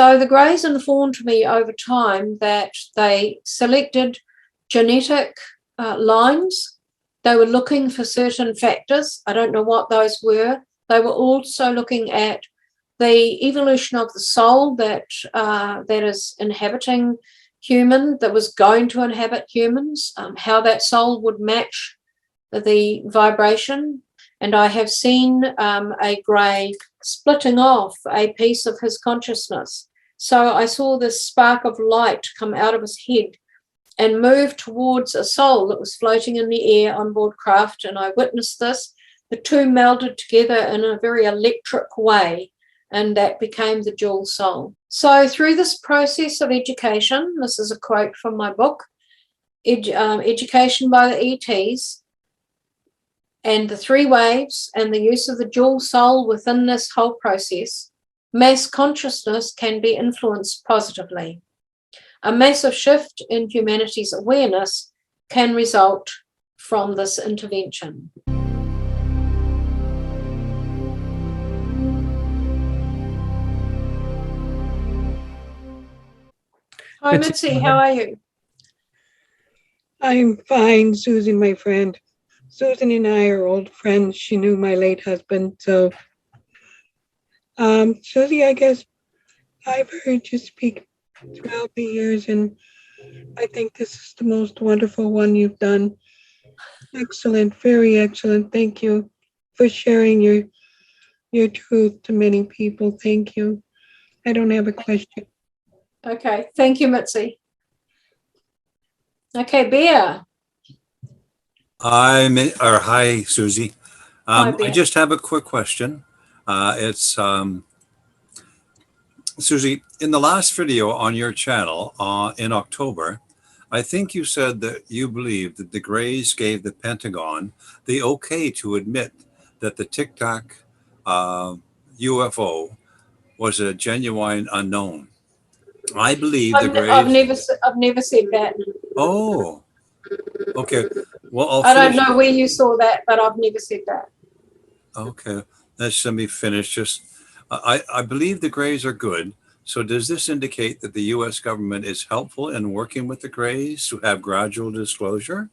So the Greys informed me over time that they selected genetic lines. They were looking for certain factors. I don't know what those were. They were also looking at the evolution of the soul that is inhabiting human, that was going to inhabit humans, how that soul would match the vibration. And I have seen a Grey splitting off a piece of his consciousness. So I saw this spark of light come out of his head and move towards a soul that was floating in the air on board craft. And I witnessed this. The two melded together in a very electric way, and that became the dual soul. So through this process of education, this is a quote from my book, Education by the ETs, and the three waves and the use of the dual soul within this whole process, mass consciousness can be influenced positively. A massive shift in humanity's awareness can result from this intervention. Hi, Mitzi, how are you? I'm fine, Susan, my friend. Susan and I are old friends. She knew my late husband. So, Susie, I guess I've heard you speak throughout the years, and I think this is the most wonderful one you've done. Excellent, very excellent. Thank you for sharing your truth to many people. Thank you. I don't have a question. Okay, thank you, Mitzi. Okay, Bear. Hi, Suzy. Hi, Bear. I just have a quick question. It's Suzy, in the last video on your channel in October, I think you said that you believe that the Greys gave the Pentagon the okay to admit that the Tic Tac UFO was a genuine unknown. I believe the Greys. I've never said that. Oh, okay. Well, I don't know where you saw that, but I've never said that. Okay, let's let me finish. Just, I believe the Greys are good. So does this indicate that the U.S. government is helpful in working with the Greys to have gradual disclosure?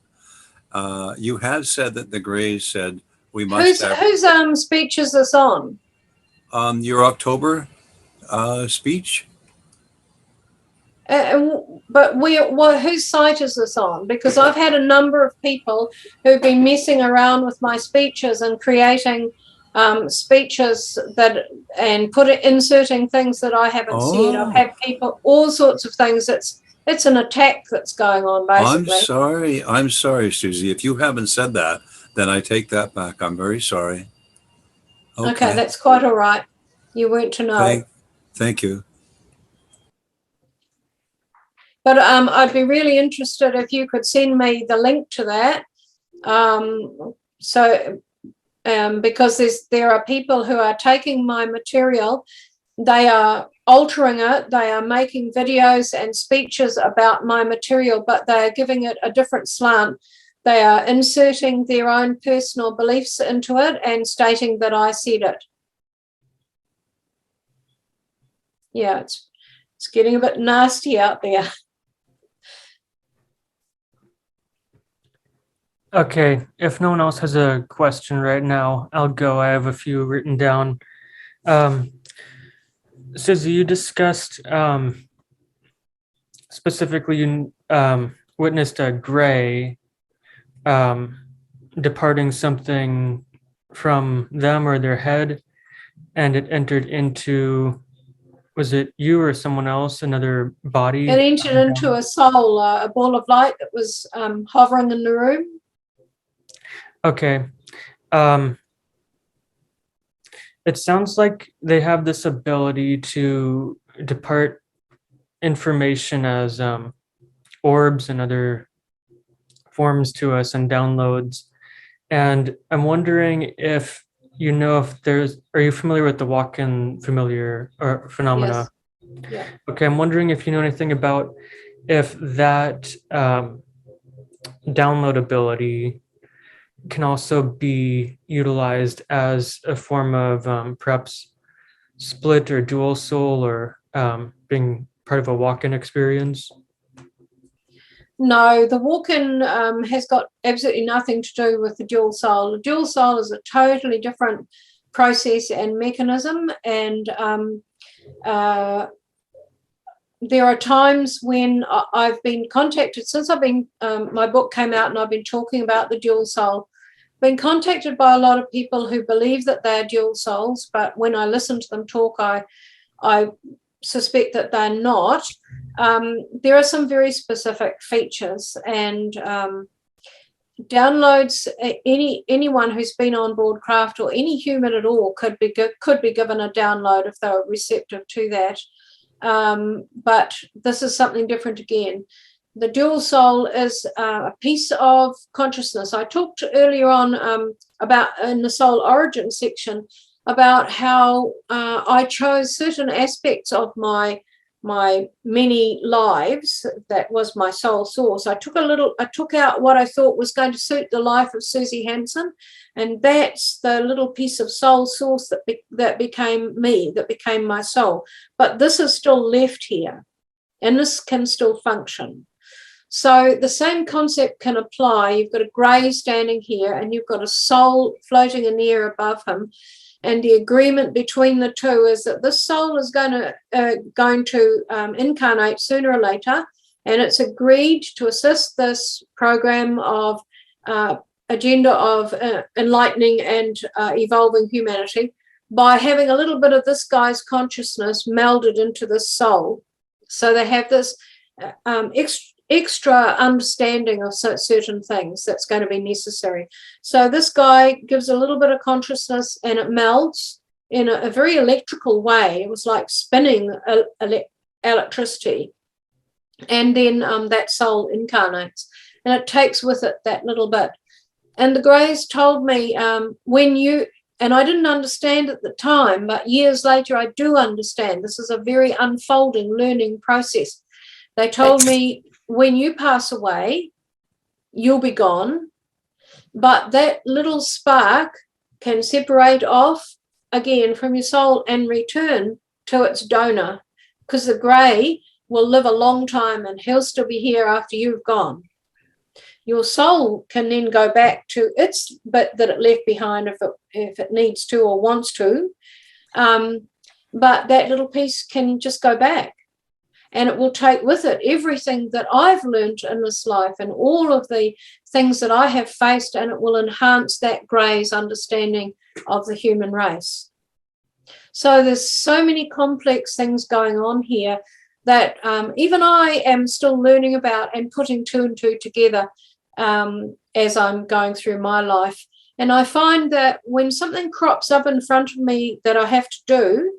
You have said that the Greys said we must have. Whose speech is this on? Your October speech. But whose site is this on? Because I've had a number of people who've been messing around with my speeches and creating speeches and inserting things that I haven't said. I've had people, all sorts of things. It's an attack that's going on, basically. I'm sorry, Suzy. If you haven't said that, then I take that back. I'm very sorry. Okay, that's quite all right. You weren't to know. Thank you. But I'd be really interested if you could send me the link to that. Because there are people who are taking my material, they are altering it, they are making videos and speeches about my material, but they are giving it a different slant. They are inserting their own personal beliefs into it and stating that I said it. Yeah, it's getting a bit nasty out there. Okay, if no one else has a question right now, I'll go. I have a few written down. Suzy, you discussed specifically you witnessed a Grey departing something from them or their head, and it entered into, was it you or someone else, another body? It entered into a soul, a ball of light that was hovering in the room. Okay. It sounds like they have this ability to depart information as orbs and other forms to us and downloads. And I'm wondering if you know if there's, are you familiar with the walk-in familiar or phenomena? Yes. Yeah. Okay, I'm wondering if you know anything about if that download ability can also be utilized as a form of perhaps split or dual soul or being part of a walk-in experience? No, the walk-in has got absolutely nothing to do with the dual soul. The dual soul is a totally different process and mechanism, and there are times when I've been contacted since I've been my book came out and I've been talking about the dual soul. Been contacted by a lot of people who believe that they're dual souls, but when I listen to them talk, I suspect that they're not. There are some very specific features, and downloads. Anyone who's been on board craft, or any human at all, could be given a download if they were receptive to that. But this is something different again. The dual soul is a piece of consciousness. I talked earlier on about, in the soul origin section, about how I chose certain aspects of my many lives. That was my soul source. I took out what I thought was going to suit the life of Suzy Hansen, and that's the little piece of soul source that became me, that became my soul. But this is still left here, and this can still function. So the same concept can apply. You've got a grey standing here, and you've got a soul floating in the air above him. And the agreement between the two is that this soul is going to incarnate sooner or later, and it's agreed to assist this program of agenda of enlightening and evolving humanity by having a little bit of this guy's consciousness melded into this soul. So they have this extra understanding of certain things that's going to be necessary. So this guy gives a little bit of consciousness, and it melds in a very electrical way. It was like spinning electricity, and then that soul incarnates, and it takes with it that little bit. And the Greys told me and I didn't understand at the time, but years later I do understand. This is a very unfolding learning process. They told me, when you pass away, you'll be gone, but that little spark can separate off again from your soul and return to its donor, because the Grey will live a long time and he'll still be here after you've gone. Your soul can then go back to its bit that it left behind if it needs to or wants to, but that little piece can just go back. And it will take with it everything that I've learned in this life and all of the things that I have faced, and it will enhance that Grey's understanding of the human race. So there's so many complex things going on here that even I am still learning about and putting two and two together as I'm going through my life. And I find that when something crops up in front of me that I have to do,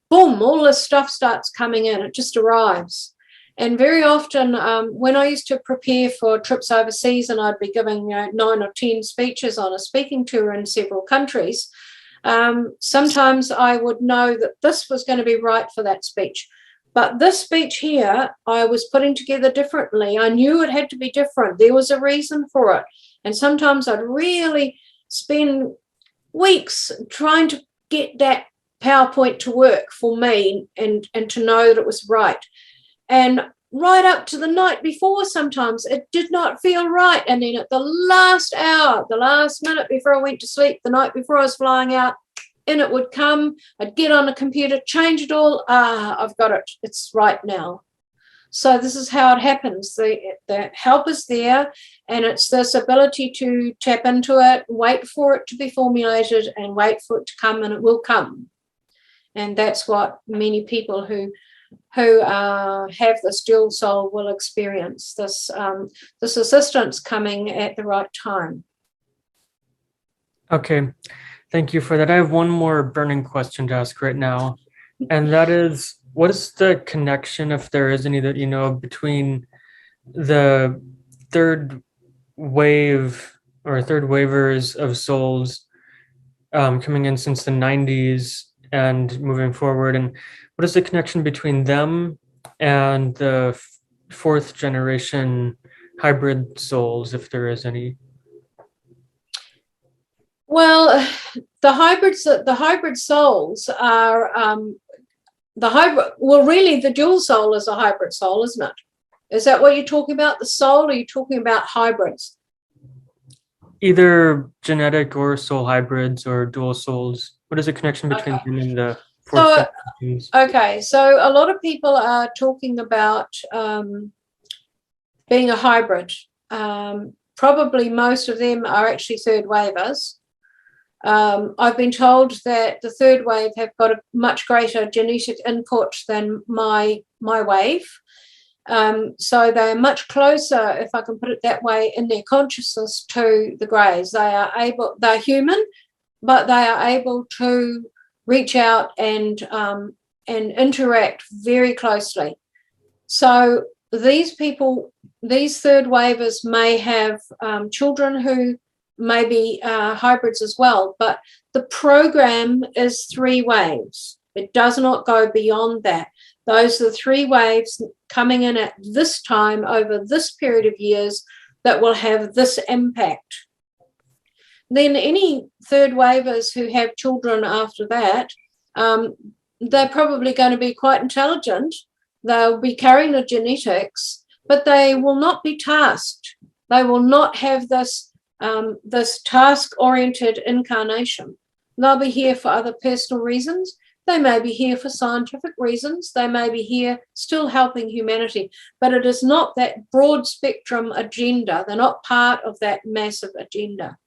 boom, all this stuff starts coming in. It just arrives. And very often when I used to prepare for trips overseas, and I'd be giving 9 or 10 speeches on a speaking tour in several countries, sometimes I would know that this was going to be right for that speech. But this speech here, I was putting together differently. I knew it had to be different. There was a reason for it. And sometimes I'd really spend weeks trying to get that PowerPoint to work for me and to know that it was right. And right up to the night before, sometimes it did not feel right. And then at the last hour, the last minute before I went to sleep, the night before I was flying out, in it would come. I'd get on the computer, change it all. I've got it. It's right now. So this is how it happens. The help is there, and it's this ability to tap into it, wait for it to be formulated, and wait for it to come, and it will come. And that's what many people who have this dual soul will experience, this assistance coming at the right time. Okay, thank you for that. I have one more burning question to ask right now, and that is, what is the connection, if there is any that you know, between the third wave or third waivers of souls coming in since the 90s and moving forward, and what is the connection between them and the fourth generation hybrid souls, if there is any? Well, the hybrid souls are The hybrid, well, really, the dual soul is a hybrid soul, isn't it? Is that what you're talking about, the soul, or are you talking about hybrids? Either genetic or soul hybrids or dual souls. What is the connection between Okay. them and the So, fourth dimensions? okay, so a lot of people are talking about being a hybrid. Probably most of them are actually third wavers. I've been told that the third wave have got a much greater genetic input than my wave. So they're much closer, if I can put it that way, in their consciousness to the greys. They're human, but they are able to reach out and interact very closely. So these people, these third wavers may have children who may be hybrids as well, but the program is 3 waves. It does not go beyond that. Those are the 3 waves coming in at this time over this period of years that will have this impact. Then any third wavers who have children after that, they're probably going to be quite intelligent. They'll be carrying the genetics, but they will not be tasked. They will not have this task-oriented incarnation. They'll be here for other personal reasons. They may be here for scientific reasons. They may be here still helping humanity, but it is not that broad spectrum agenda. They're not part of that massive agenda.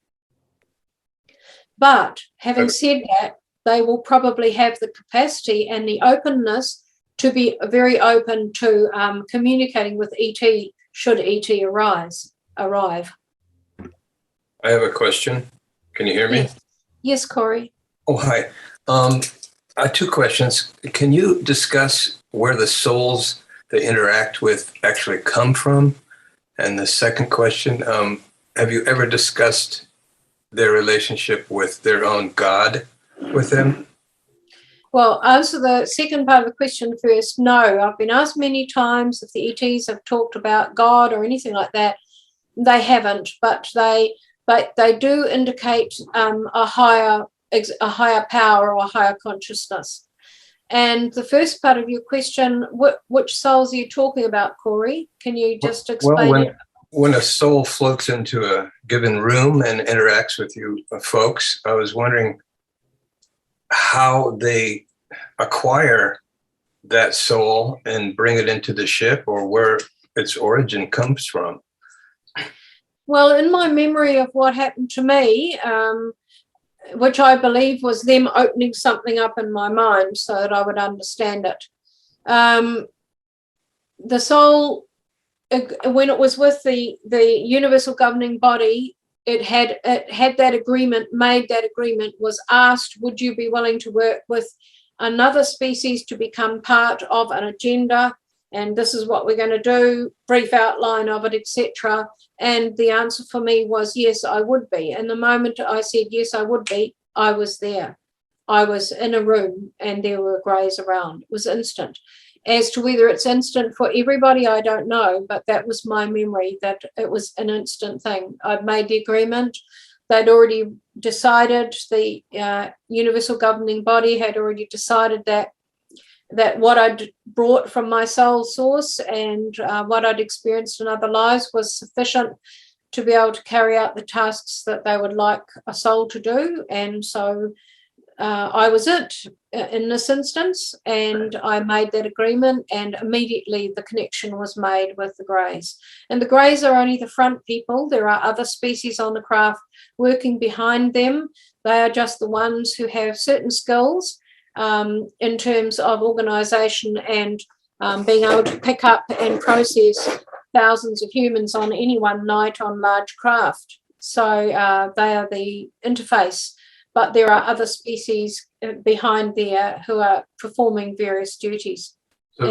But having said that, they will probably have the capacity and the openness to be very open to communicating with ET should ET arrive. I have a question. Can you hear me? Yes, Corey. Oh, hi. I have 2 questions. Can you discuss where the souls they interact with actually come from? And the second question, have you ever discussed their relationship with their own God with them? Well, answer the second part of the question first. No, I've been asked many times if the ETs have talked about God or anything like that. They haven't, but they do indicate a higher power or a higher consciousness. And the first part of your question, which souls are you talking about, Corey? Can you just explain it? When a soul floats into a given room and interacts with you folks, I was wondering how they acquire that soul and bring it into the ship, or where its origin comes from. Well, in my memory of what happened to me, which I believe was them opening something up in my mind so that I would understand it. The soul, when it was with the universal governing body, it had that agreement, made that agreement, was asked, would you be willing to work with another species to become part of an agenda? And this is what we're going to do, brief outline of it, etc. And the answer for me was, yes, I would be. And the moment I said, yes, I would be, I was there. I was in a room and there were greys around. It was instant. As to whether it's instant for everybody, I don't know, but that was my memory, that it was an instant thing. I'd made the agreement. They'd already decided, the universal governing body had already decided that what I'd brought from my soul source and what I'd experienced in other lives was sufficient to be able to carry out the tasks that they would like a soul to do. And so I was it in this instance, and I made that agreement, and immediately the connection was made with the greys. And the greys are only the front people. There are other species on the craft working behind them. They are just the ones who have certain skills in terms of organisation and being able to pick up and process thousands of humans on any one night on large craft. So they are the interface, but there are other species behind there who are performing various duties. So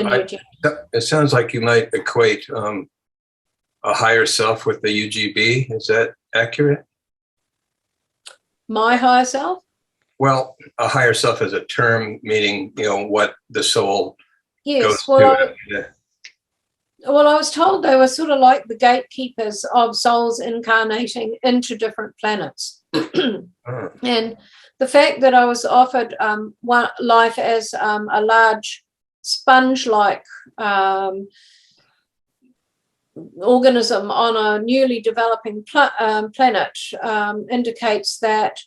it sounds like you might equate a higher self with the UGB. Is that accurate? My higher self? Well, a higher self is a term meaning, what the soul Yes, goes to. Well, I was told they were sort of like the gatekeepers of souls incarnating into different planets. And the fact that I was offered life as a large sponge-like organism on a newly developing planet indicates that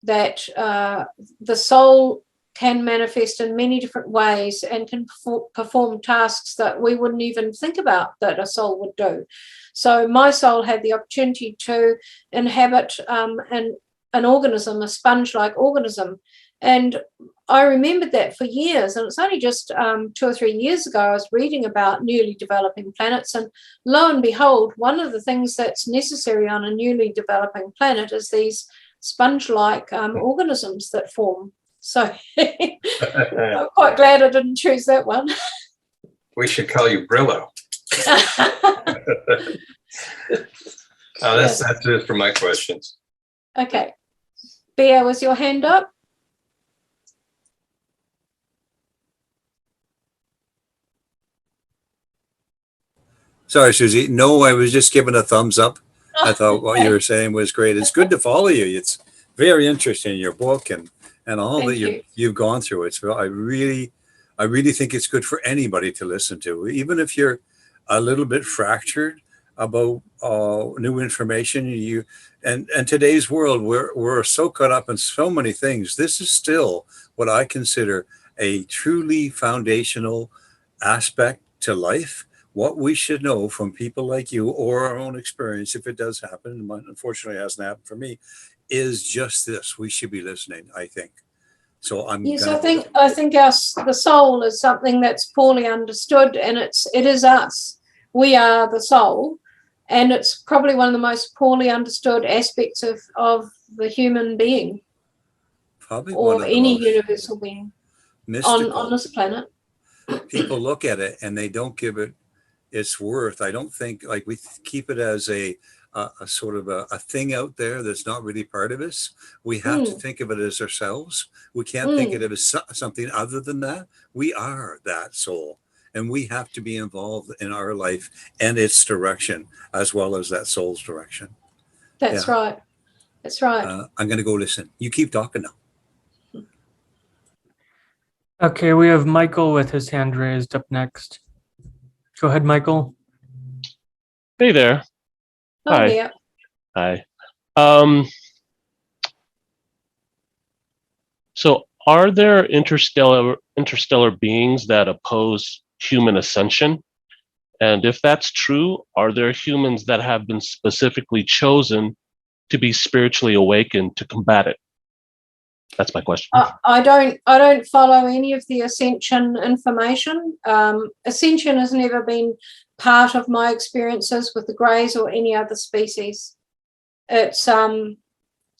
the soul can manifest in many different ways and can perform tasks that we wouldn't even think about that a soul would do. So my soul had the opportunity to inhabit an organism, a sponge-like organism. And I remembered that for years, and it's only just 2 or 3 years ago I was reading about newly developing planets, and lo and behold, one of the things that's necessary on a newly developing planet is these sponge-like organisms that form. So I'm quite glad I didn't choose that one. We should call you Brillo. That's it for my questions. Okay. Bea, was your hand up? Sorry, Suzy. No, I was just giving a thumbs up. I thought what you were saying was great. It's good to follow you. It's very interesting, your book and all Thank that you've gone through. It's I really think it's good for anybody to listen to, even if you're a little bit fractured about new information. And today's world, we're so caught up in so many things. This is still what I consider a truly foundational aspect to life. What we should know from people like you, or our own experience, if it does happen, unfortunately it hasn't happened for me, is just this: we should be listening, I think. So Yes, I think the soul is something that's poorly understood, and it is us. We are the soul, and it's probably one of the most poorly understood aspects of the human being, probably or any universal being on this planet. People look at it and they don't give it its worth. I don't think, like, we keep it as a sort of a thing out there that's not really part of us. We have to think of it as ourselves. We can't think of it as something other than that. We are that soul, and we have to be involved in our life and its direction as well as that soul's direction. That's right. That's right. I'm going to go listen. You keep talking now. Okay, we have Michael with his hand raised up next. Go ahead, Michael. Hey there. Oh, Hi. yeah. Hi. So are there interstellar beings that oppose human ascension? And if that's true, are there humans that have been specifically chosen to be spiritually awakened to combat it? That's my question. I don't follow any of the Ascension information. Ascension has never been part of my experiences with the Greys or any other species. It's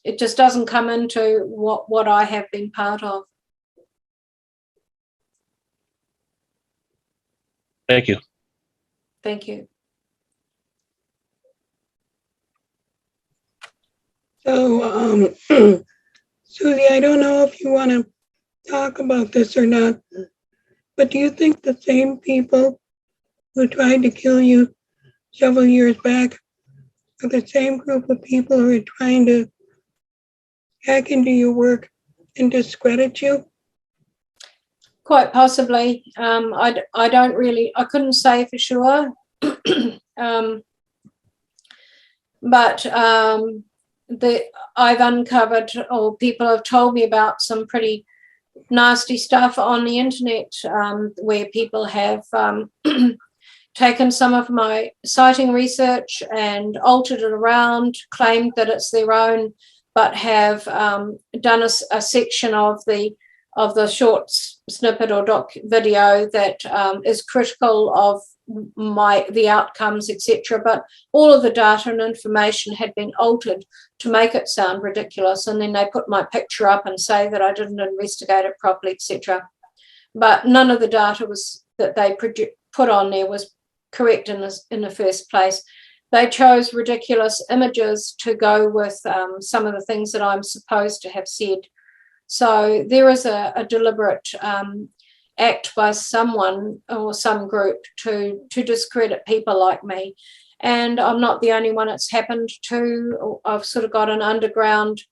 it just doesn't come into what I have been part of. Thank you. Thank you. So, Suzy, I don't know if you want to talk about this or not, but do you think the same people who tried to kill you several years back are the same group of people who are trying to hack into your work and discredit you? Quite possibly. I couldn't say for sure. But I've uncovered, or people have told me about, some pretty nasty stuff on the internet, where people have taken some of my sighting research and altered it around, claimed that it's their own, but have done a section of the short snippet or video that is critical of the outcomes, etc. But all of the data and information had been altered to make it sound ridiculous, and then they put my picture up and say that I didn't investigate it properly, etc. But none of the data that they put on there was correct in the first place. They chose ridiculous images to go with some of the things that I'm supposed to have said. So there is a deliberate act by someone or some group to discredit people like me. And I'm not the only one it's happened to. I've sort of got an underground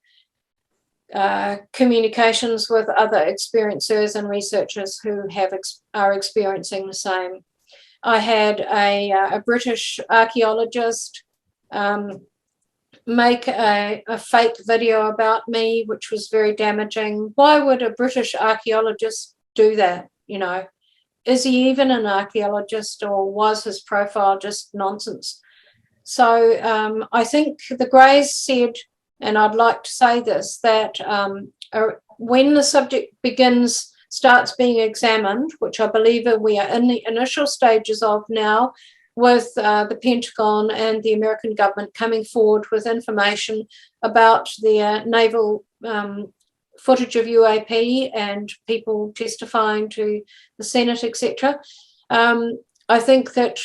communications with other experiencers and researchers who are experiencing the same. I had a British archaeologist make a fake video about me, which was very damaging. Why would a British archaeologist do that? You know, is he even an archaeologist, or was his profile just nonsense? So I think the Greys said, and I'd like to say this, that when the subject starts being examined, which I believe we are in the initial stages of now, with the Pentagon and the American government coming forward with information about their naval footage of UAP and people testifying to the Senate, etc. I think that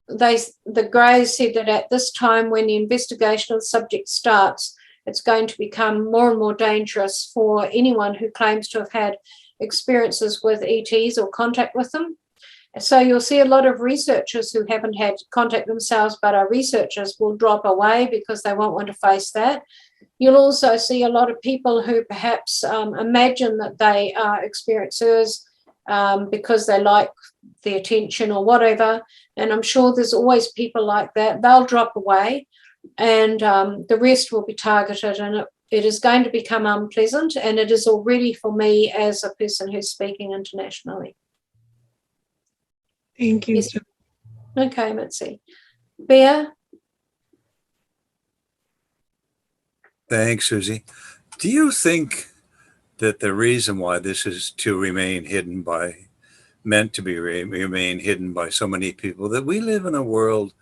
the Greys said that at this time, when the investigation of the subject starts, it's going to become more and more dangerous for anyone who claims to have had experiences with ETs or contact with them. So you'll see a lot of researchers who haven't had contact themselves but are researchers will drop away because they won't want to face that. You'll also see a lot of people who perhaps imagine that they are experiencers because they like the attention or whatever. And I'm sure there's always people like that. They'll drop away, and the rest will be targeted, and it is going to become unpleasant, and it is already for me as a person who's speaking internationally. Thank you. Yes. Okay, Mitzi. Bear? Thanks, Suzy. Do you think that the reason why this is to remain hidden meant to be remain hidden by so many people, that we live in a world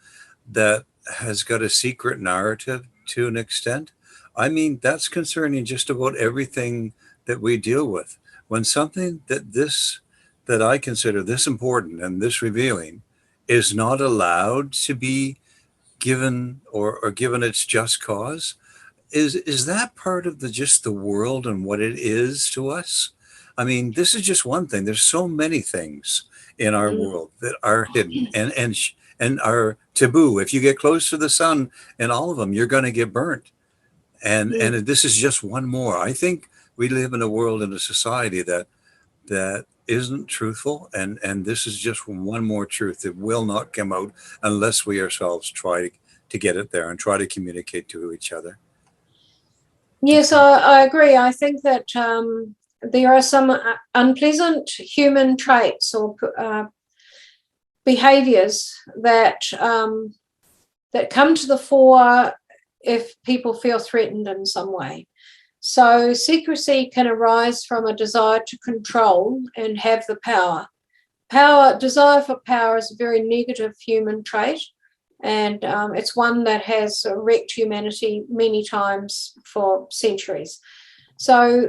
that has got a secret narrative to an extent? I mean, that's concerning just about everything that we deal with. When something that I consider this important and this revealing is not allowed to be given or given its just cause, is that part of just the world and what it is to us? I mean, this is just one thing. There's so many things in our world that are hidden and are taboo. If you get close to the sun and all of them, you're going to get burnt. And this is just one more. I think we live in a world and a society that isn't truthful, and this is just one more truth that will not come out unless we ourselves try to get it there and try to communicate to each other. Yes, I agree. I think that there are some unpleasant human traits or behaviors that come to the fore if people feel threatened in some way. So secrecy can arise from a desire to control and have the power. Desire for power is a very negative human trait, and it's one that has wrecked humanity many times for centuries. So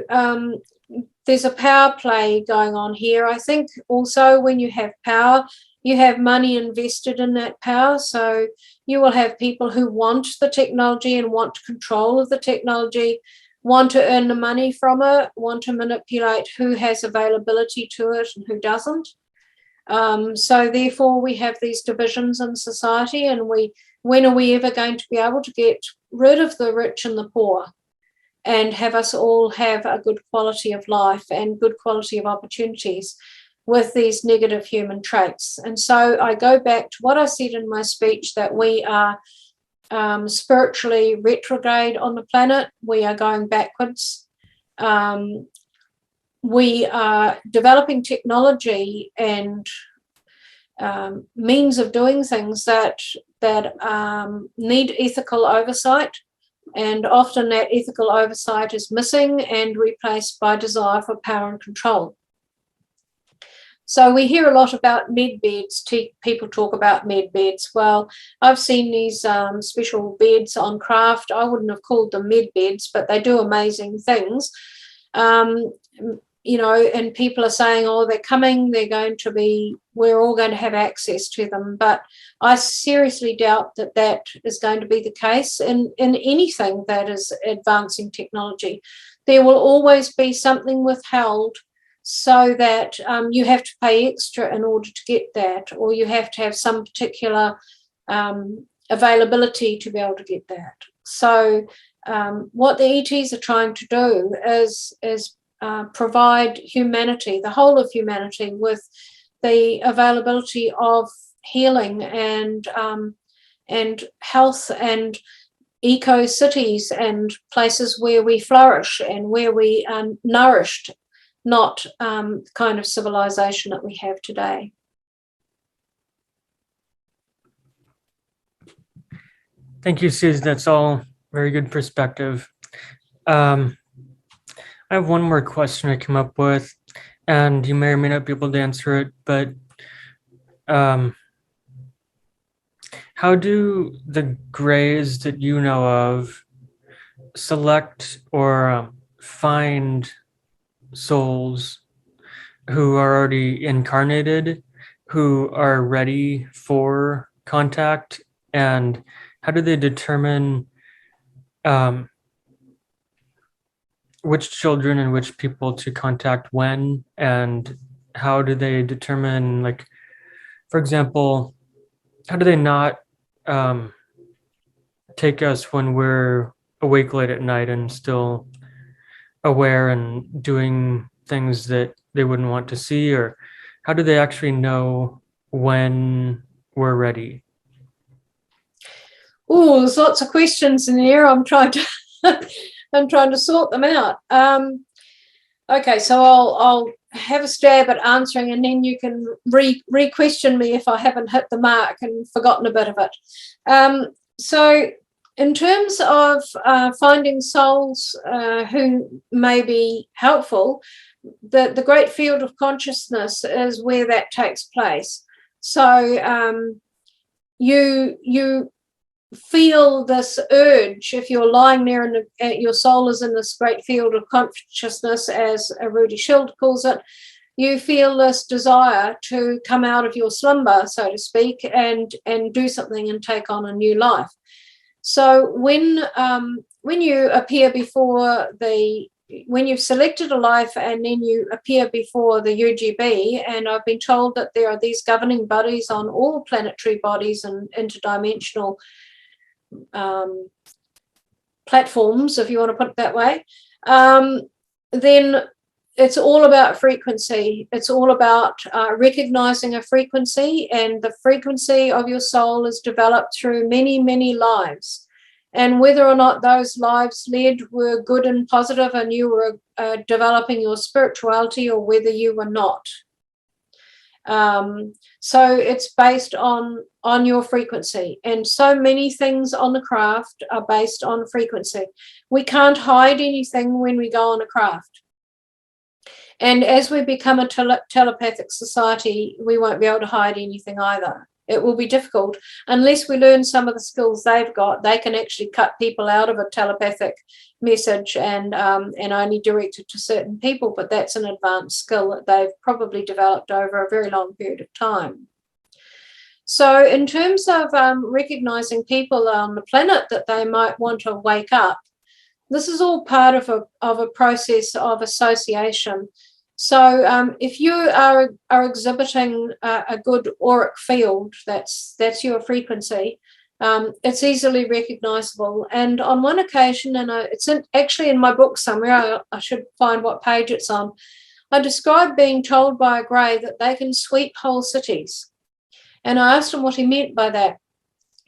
there's a power play going on here. I think also when you have power, you have money invested in that power. So you will have people who want the technology and want control of the technology, want to earn the money from it, want to manipulate who has availability to it and who doesn't. So therefore we have these divisions in society, and when are we ever going to be able to get rid of the rich and the poor and have us all have a good quality of life and good quality of opportunities with these negative human traits? And so I go back to what I said in my speech, that we are spiritually retrograde on the planet. We are going backwards. We are developing technology and means of doing things that need ethical oversight, and often that ethical oversight is missing and replaced by desire for power and control. So we hear a lot about med beds. People talk about med beds. Well, I've seen these special beds on craft. I wouldn't have called them med beds, but they do amazing things. You know, and people are saying, oh, they're coming, we're all going to have access to them. But I seriously doubt that is going to be the case in anything that is advancing technology. There will always be something withheld, so that you have to pay extra in order to get that, or you have to have some particular availability to be able to get that. So What the ETs are trying to do is provide humanity, the whole of humanity, with the availability of healing and health and eco cities and places where we flourish and where we are nourished, not the kind of civilization that we have today. Thank you, Suze. That's all very good perspective. I have one more question I came up with, and you may or may not be able to answer it, but how do the Greys that you know of select or find souls who are already incarnated, who are ready for contact, and how do they determine which children and which people to contact when, and how do they determine, like, for example, how do they not take us when we're awake late at night and still aware and doing things that they wouldn't want to see, or how do they actually know when we're ready? Oh, there's lots of questions in there. I'm trying to sort them out. Okay, so I'll have a stab at answering, and then you can re-question me if I haven't hit the mark and forgotten a bit of it. So in terms of finding souls who may be helpful, the great field of consciousness is where that takes place. So you feel this urge if you're lying there and your soul is in this great field of consciousness, as Rudy Schild calls it. You feel this desire to come out of your slumber, so to speak, and do something and take on a new life. So when you appear before when you've selected a life and then you appear before the UGB, and I've been told that there are these governing bodies on all planetary bodies and interdimensional platforms, if you want to put it that way, then it's all about frequency. It's all about recognizing a frequency, and the frequency of your soul is developed through many, many lives. And whether or not those lives led were good and positive and you were developing your spirituality, or whether you were not. So it's based on your frequency, and so many things on the craft are based on frequency. We can't hide anything when we go on a craft, and as we become a telepathic society, we won't be able to hide anything either. It will be difficult unless we learn some of the skills they've got. They can actually cut people out of a telepathic message and only direct it to certain people, but that's an advanced skill that they've probably developed over a very long period of time. So in terms of recognizing people on the planet that they might want to wake up, this is all part of a process of association. So if you are exhibiting a good auric field, that's your frequency, it's easily recognizable. And on one occasion, and it's actually in my book somewhere, I should find what page it's on, I described being told by a grey that they can sweep whole cities. And I asked him what he meant by that.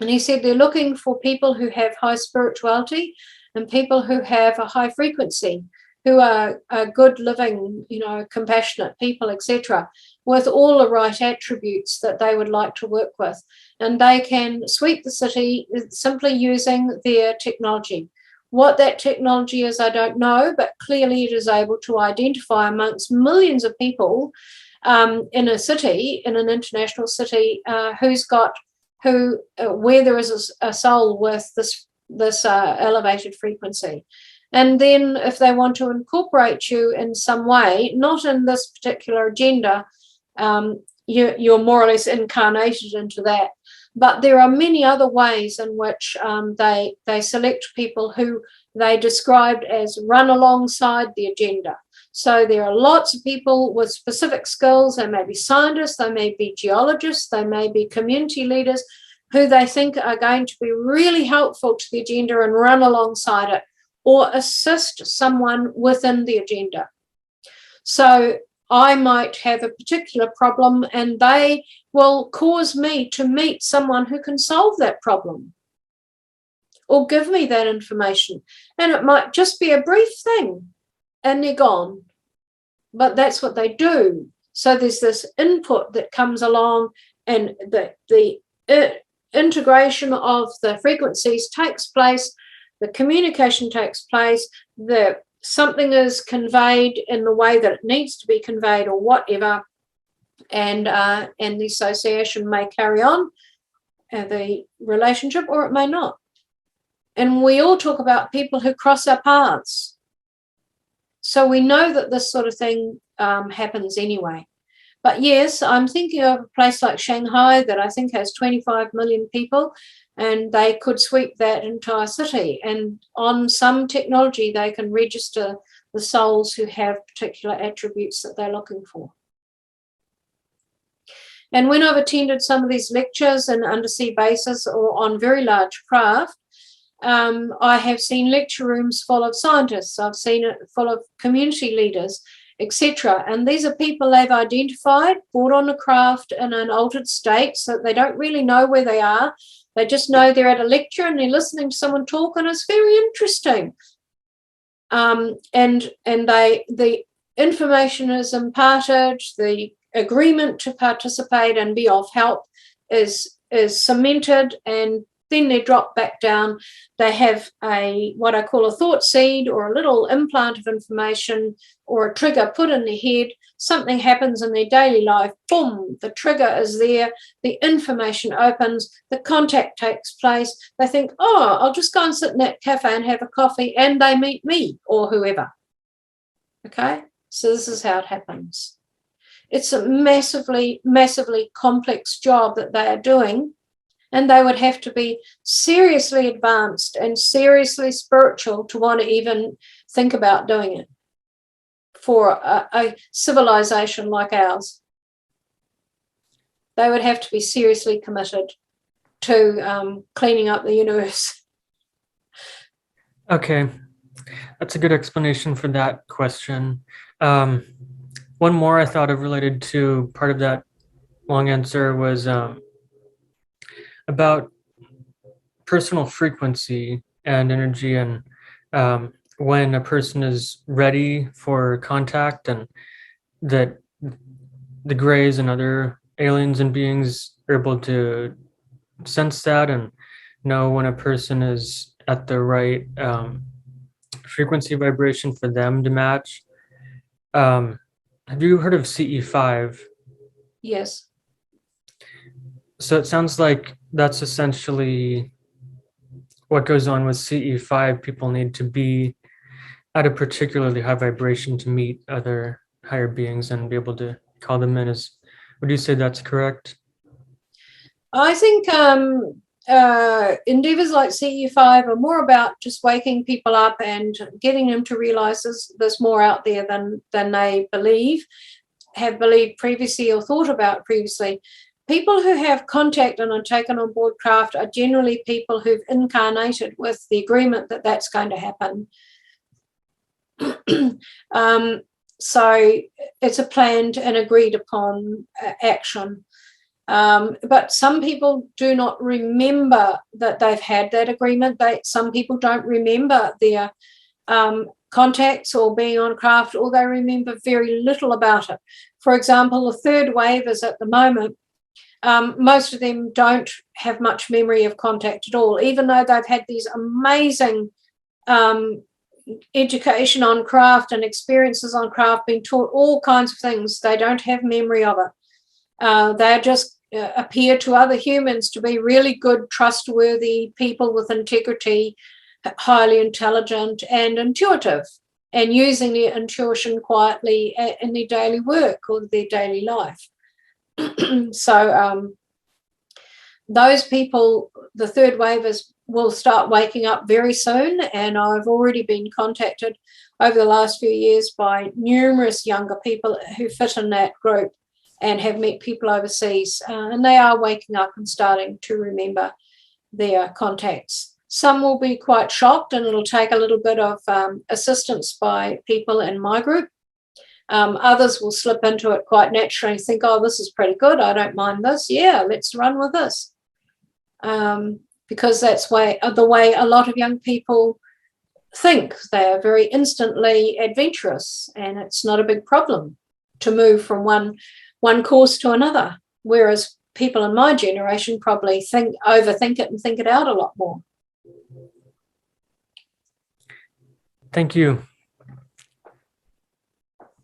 And he said they're looking for people who have high spirituality and people who have a high frequency, who are good living, compassionate people, etc., with all the right attributes that they would like to work with. And they can sweep the city simply using their technology. What that technology is, I don't know, but clearly it is able to identify amongst millions of people in a city, in an international city, where there is a soul with this elevated frequency. And then if they want to incorporate you in some way, not in this particular agenda, you're more or less incarnated into that. But there are many other ways in which they select people who they described as run alongside the agenda. So there are lots of people with specific skills. They may be scientists, they may be geologists, they may be community leaders who they think are going to be really helpful to the agenda and run alongside it or assist someone within the agenda. So I might have a particular problem and they will cause me to meet someone who can solve that problem or give me that information. And it might just be a brief thing and they're gone. But that's what they do. So there's this input that comes along, and the integration of the frequencies takes place, the communication takes place, something is conveyed in the way that it needs to be conveyed or whatever, and the association may carry on the relationship, or it may not. And we all talk about people who cross our paths. So we know that this sort of thing happens anyway. But yes, I'm thinking of a place like Shanghai that I think has 25 million people, and they could sweep that entire city. And on some technology, they can register the souls who have particular attributes that they're looking for. And when I've attended some of these lectures in undersea bases or on very large craft, I have seen lecture rooms full of scientists. I've seen it full of community leaders, etc. And these are people they've identified, brought on the craft in an altered state, so they don't really know where they are. They just know they're at a lecture and they're listening to someone talk, and it's very interesting. And the information is imparted, the agreement to participate and be of help is cemented, and then they drop back down. They have what I call a thought seed, or a little implant of information or a trigger put in their head. Something happens in their daily life, boom, the trigger is there, the information opens, the contact takes place. They think, oh, I'll just go and sit in that cafe and have a coffee, and they meet me or whoever. Okay, so this is how it happens. It's a massively, massively complex job that they are doing. And they would have to be seriously advanced and seriously spiritual to want to even think about doing it for a civilization like ours. They would have to be seriously committed to cleaning up the universe. Okay, that's a good explanation for that question. One more I thought of related to part of that long answer was about personal frequency and energy, and when a person is ready for contact, and that the Greys and other aliens and beings are able to sense that and know when a person is at the right frequency vibration for them to match. Have you heard of CE5? Yes. So it sounds like that's essentially what goes on with CE5. People need to be at a particularly high vibration to meet other higher beings and be able to call them in. Would you say that's correct? I think endeavors like CE5 are more about just waking people up and getting them to realize there's more out there than they have believed previously or thought about previously. People who have contact and are taken on board craft are generally people who've incarnated with the agreement that that's going to happen. So it's a planned and agreed upon action. But some people do not remember that they've had that agreement. Some people don't remember their contacts or being on craft, or they remember very little about it. For example, the third wavers at the moment, most of them don't have much memory of contact at all, even though they've had these amazing education on craft and experiences on craft, being taught all kinds of things. They don't have memory of it. They just appear to other humans to be really good, trustworthy people with integrity, highly intelligent and intuitive, and using their intuition quietly in their daily work or their daily life. So those people, the third wavers, will start waking up very soon, and I've already been contacted over the last few years by numerous younger people who fit in that group, and have met people overseas, and they are waking up and starting to remember their contacts. Some will be quite shocked, and it'll take a little bit of assistance by people in my group. Others will slip into it quite naturally and think, oh, this is pretty good, I don't mind this. Yeah, let's run with this. Because that's the way a lot of young people think. They are very instantly adventurous, and it's not a big problem to move from one course to another, whereas people in my generation probably overthink it and think it out a lot more. Thank you.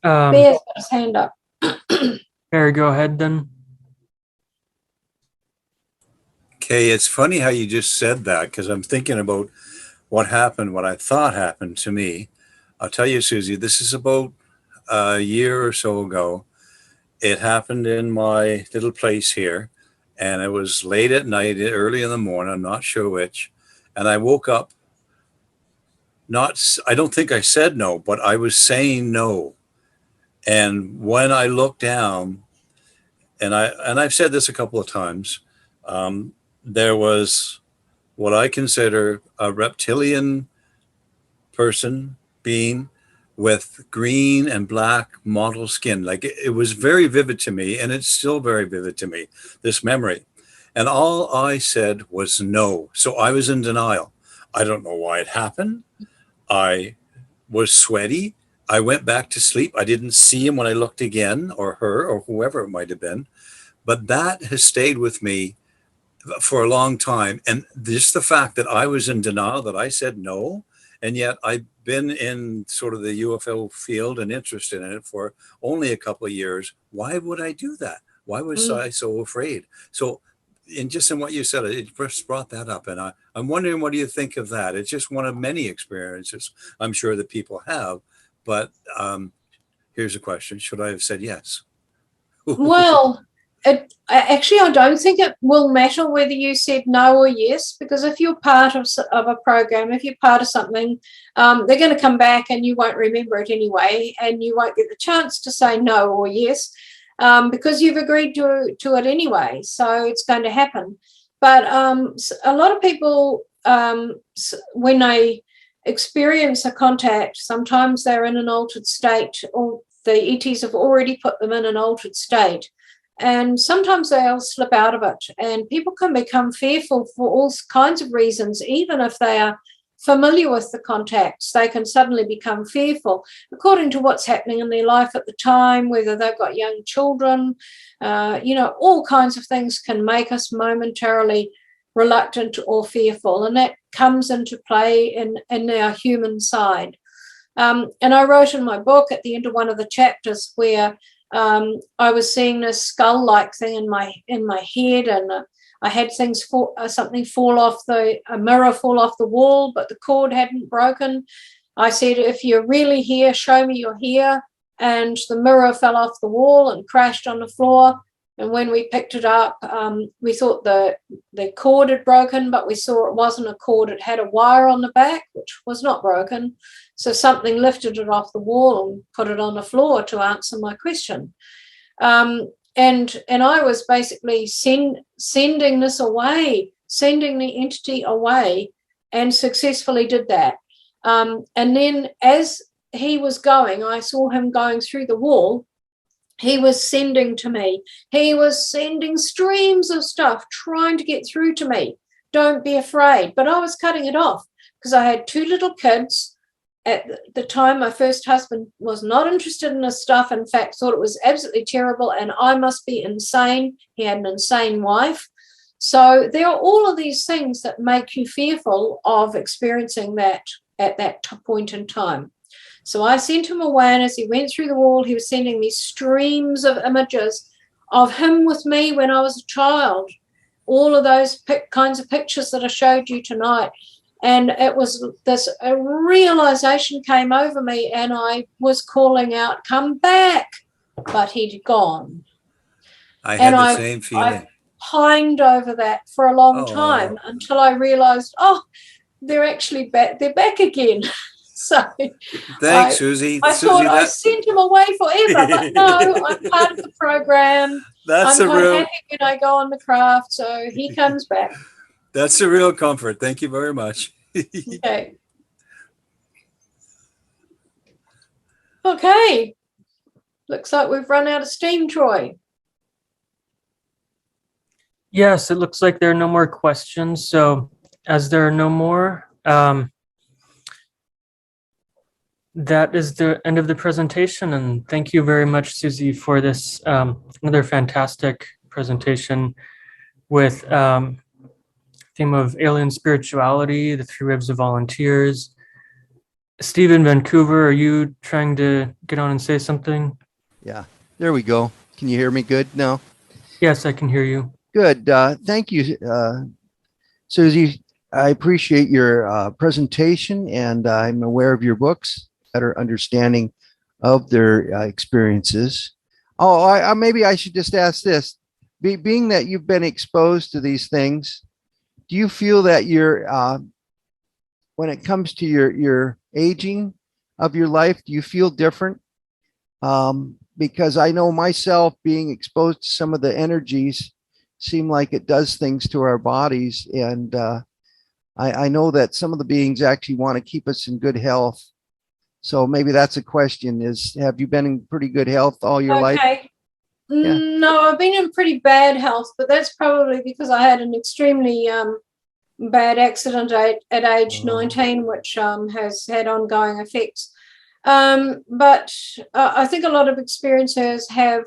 Bear's got his hand up. Barry, go ahead then. Okay, it's funny how you just said that, because I'm thinking about what happened, what I thought happened to me. I'll tell you, Suzy, this is about a year or so ago. It happened in my little place here, and it was late at night, early in the morning, I'm not sure which, and I woke up, I don't think I said no, but I was saying no. And when I looked down, and I've said this a couple of times, there was what I consider a reptilian being with green and black mottled skin. Like it was very vivid to me, and it's still very vivid to me, this memory. And all I said was no. So I was in denial. I don't know why it happened. I was sweaty. I went back to sleep. I didn't see him when I looked again, or her, or whoever it might have been. But that has stayed with me for a long time. And just the fact that I was in denial, that I said no, and yet I've been in sort of the UFO field and interested in it for only a couple of years. Why would I do that? Why was I so afraid? So, in what you said, it first brought that up. And I'm wondering, what do you think of that? It's just one of many experiences I'm sure that people have. But here's a question. Should I have said yes? Well, actually, I don't think it will matter whether you said no or yes, because if you're part of a program, if you're part of something, they're going to come back and you won't remember it anyway, and you won't get the chance to say no or yes, because you've agreed to it anyway. So it's going to happen. But a lot of people, when they experience a contact, sometimes they're in an altered state, or the ETs have already put them in an altered state, and sometimes they'll slip out of it, and people can become fearful for all kinds of reasons. Even if they are familiar with the contacts, they can suddenly become fearful according to what's happening in their life at the time, whether they've got young children, all kinds of things can make us momentarily reluctant or fearful, and that comes into play in our human side. And I wrote in my book at the end of one of the chapters where I was seeing this skull-like thing in my head, and I had something fall off a mirror fall off the wall, but the cord hadn't broken. I said, if you're really here, show me you're here. And the mirror fell off the wall and crashed on the floor. And when we picked it up, we thought the cord had broken, but we saw it wasn't a cord. It had a wire on the back, which was not broken. So something lifted it off the wall and put it on the floor to answer my question. And I was basically sending this away, sending the entity away, and successfully did that. And then as he was going, I saw him going through the wall. He was sending to me. He was sending streams of stuff, trying to get through to me. Don't be afraid. But I was cutting it off because I had 2 little kids. At the time, my first husband was not interested in this stuff. In fact, thought it was absolutely terrible, and I must be insane. He had an insane wife. So there are all of these things that make you fearful of experiencing that at that point in time. So I sent him away, and as he went through the wall, he was sending me streams of images of him with me when I was a child, all of those kinds of pictures that I showed you tonight. And it was a realization came over me, and I was calling out, come back, but he'd gone. I had the same feeling. I pined over that for a long time until I realized, they're actually back. They're back again. So Thanks, Susie. I Susie, thought I sent him away forever, but no, I'm part of the program. that's I'm a quite real happy when I go on the craft, so he comes back. that's a real comfort. Thank you very much. Okay. Okay. Looks like we've run out of steam, Troy. Yes, it looks like there are no more questions. So as there are no more, that is the end of the presentation. And thank you very much, Suzy, for this another fantastic presentation with theme of alien spirituality, the three waves of volunteers. Steve in Vancouver, are you trying to get on and say something? Yeah, there we go. Can you hear me good now? Yes, I can hear you. Good. Thank you, Suzy. I appreciate your presentation, and I'm aware of your books, better understanding of their experiences. Oh, maybe I should just ask this. Being that you've been exposed to these things, do you feel that you're, when it comes to your aging of your life, do you feel different? Because I know myself being exposed to some of the energies seem like it does things to our bodies. And I know that some of the beings actually want to keep us in good health. So maybe that's a question is, have you been in pretty good health all your life? Okay. Yeah. No, I've been in pretty bad health, but that's probably because I had an extremely bad accident at age 19, which has had ongoing effects. But I think a lot of experiencers have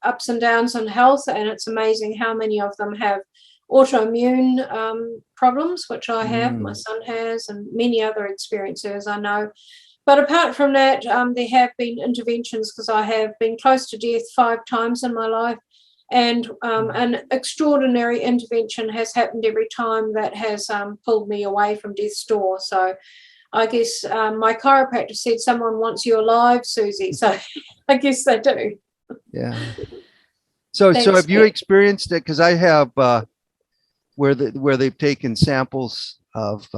ups and downs in health, and it's amazing how many of them have autoimmune problems, which I have, my son has, and many other experiencers I know. But apart from that, there have been interventions because I have been close to death 5 times in my life, and an extraordinary intervention has happened every time that has pulled me away from death's door. So I guess my chiropractor said someone wants you alive, Suzy. So I guess they do. Yeah. So Thanks, have you Pete. experienced it? Because I have where they've taken samples of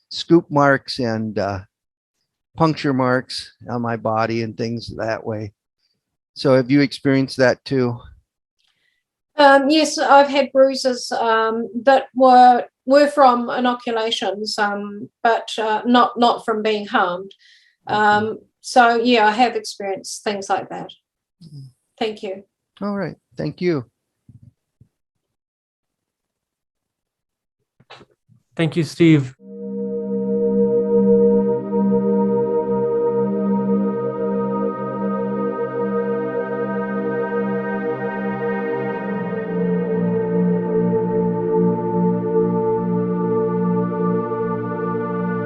scoop marks and puncture marks on my body and things that way. So have you experienced that too? Yes, I've had bruises that were from inoculations, but not from being harmed. So yeah, I have experienced things like that. Thank you. All right. Thank you. Thank you, Steve.